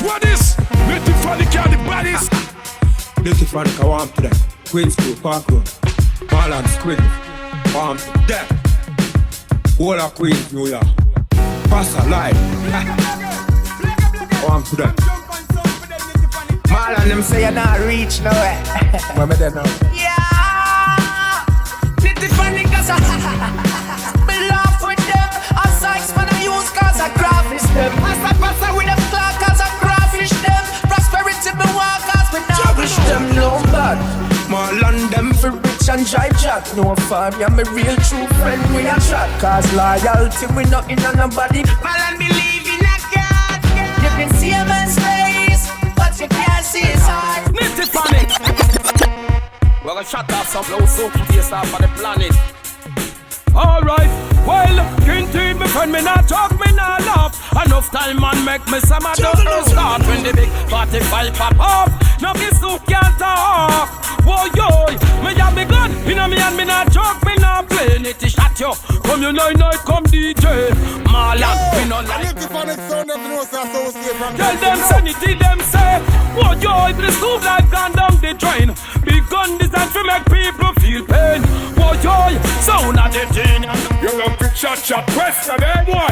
What this? Native Funny can the bodies. Native Funny can warm to them. Queen's Crew, Park Road, Marlon Squid, warm to them. All of Queens, New York. Pass a line. Warm to them. Marlon, them say you're not reach nowhere. Where me there now? Yeah. Native Funny cause me laugh with them. A size man I use cause I graphish them. As I pass with them clock cause I graphish them. Prosperity me walk cause me now wish them no bad. Marlon them for rich and dry chat. No fun, yeah me real true friend we a chat. Cause loyalty we nothing on nobody. Marlon believe in a God. You can see a man's face, but you can't see his heart. Native Funny. We're gonna shut off some flow so taste off of the planet. Alright, well, King T, me friend, me not talk, me not laugh. Enough time man make me some of those start. When the big 45 pop up, no kiss who can't talk. Whoa yo, me have me gun, you know me and me not joke, me not play. Nitty shot yo, come you night, come DJ. Marlon, we not like. Native Funny sound of the nose associate from. Tell them say, nitty them say. Whoa yo, it is too like gone down the drain. Big gun designed to make people feel pain. Whoa yo, sound of the You love to shot question, eh boy?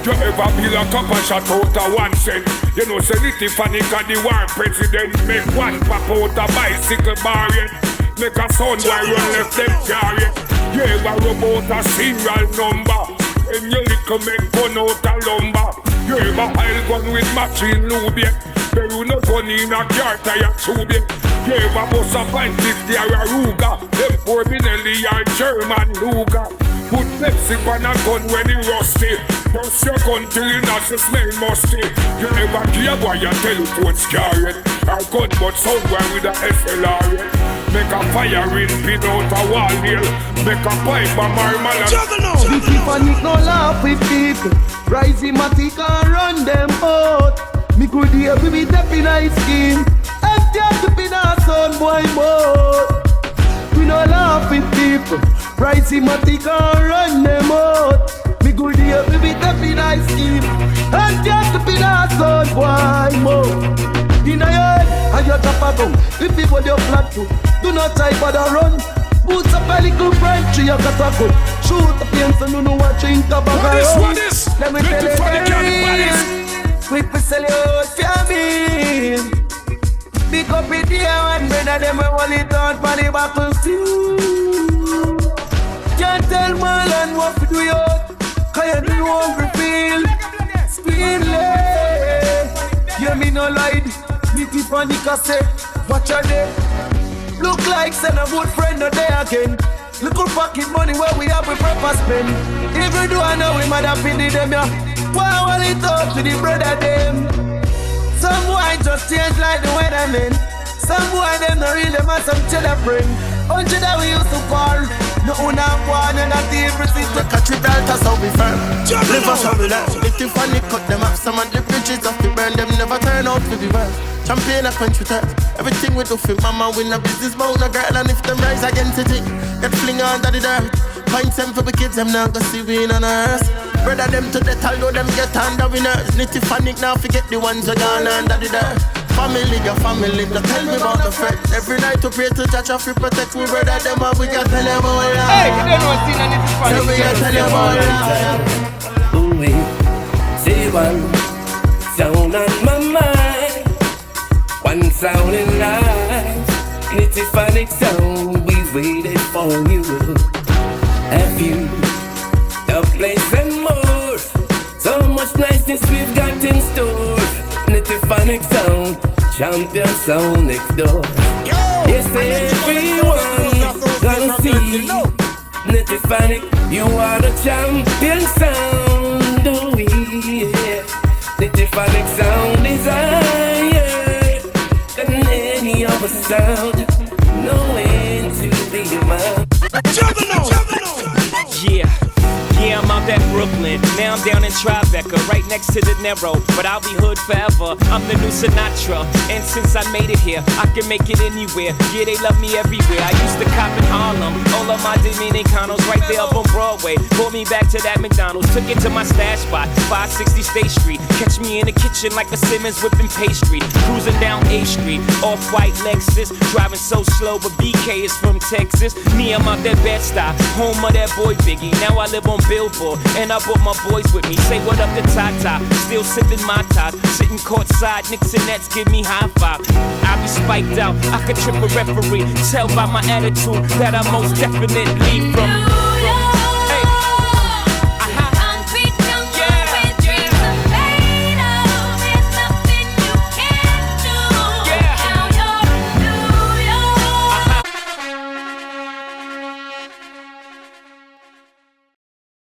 You ever feel a cup of shot out of 1 cent? You know say Native Funny got the war president. Make one pop out a bicycle barrier. Make a sound while run left them carrier. You ever rub out a serial number? And you little make gun out a lumber. You ever hide gun with machine lube? There you no gun in a car tire tube. You ever bust a 550 or a Ruger? Them 4 Benelli or German Luger. Put Pepsi on a gun when it rusty. Bust your gun till it not smell musty. You ever care why your telephone scarred? Or gun but somewhere with a SLR. Make a firing pin out a wall nail. Make a pipe a marmal and Native Funny no laugh with people. Rising matic and run them out. Me could hear me step in ice cream. And just to be a son boy mode. We no laugh with people. Rising matic and run them out. Me could hear me step in ice cream. And just to be a son boy mode. In a yard, and you drop a gun. If people your flat foot, do not try for the run. Boots up a little French, you got a gun. Shoot the pains and you know what drink a bag of rum. Let me tell you, quick to sell you out for me. Pick up it here and brother them will hold it out for the buckle too. Can't tell Marlon what to do you, cause you do hungry feel. Speedless. Hear me no lie. Native Funny say, watch your day. Look like send a good friend no day again. Little pocket money where we have we proper spend. If we do I know we might have pity them yeah. Why will it talk to the brother them? Some boy just change like the weatherman. Some boy them no real them and some children. Until that we used to call. No one have one and not everything. Kkrytical that's how we firm. Live a shovel that. Native Funny cut them up. Some of the bridges off the burn. Them never turn out to be well. Champion a Quench Aid. Everything we do for mama win a business bout a girl. And if them rise against it, get fling under the dirt. Points them for the kids, them now go see we in on earth. Brother them to the although them get under winners. Native Funny now forget the ones who gone under the dirt. Family, your family, don't tell me about the fret. Every night to pray to Jah to protect we brother them and we can tell you about it. Hey, you don't know what's in Native Funny. So we can tell you about it. Ooh, say one sound on my mind. One sound in life. Native Funny sound, we waited for you. Have you the place and more? So much niceness we've got in store. Native Funny sound, champion sound next door. Yes, everyone gonna see. Native Funny, you are the champion sound. Oh yeah, Native Funny sound is higher than any other sound. No end to the amount. Yeah, I'm out at Brooklyn. Now I'm I'm down in Tribeca, right next to the Narrow, but I'll be hood forever. I'm the new Sinatra, and since I made it here, I can make it anywhere. Yeah, they love me everywhere. I used to cop in Harlem, all of my Dominicanos right there up on Broadway. Pulled me back to that McDonald's, took it to my stash spot, 560 State Street. Catch me in the kitchen like a Simmons whipping pastry. Cruising down A Street, off-white Lexus, driving so slow, but BK is from Texas. Me, I'm out that Bed-Stuy, home of that boy Biggie. Now I live on Billboard, and I brought my boys with me. Say what up to Tata, still sipping my ties, sitting courtside, Knicks and Nets give me high five. I be spiked out, I could trip a referee. Tell by my attitude that I most definitely from.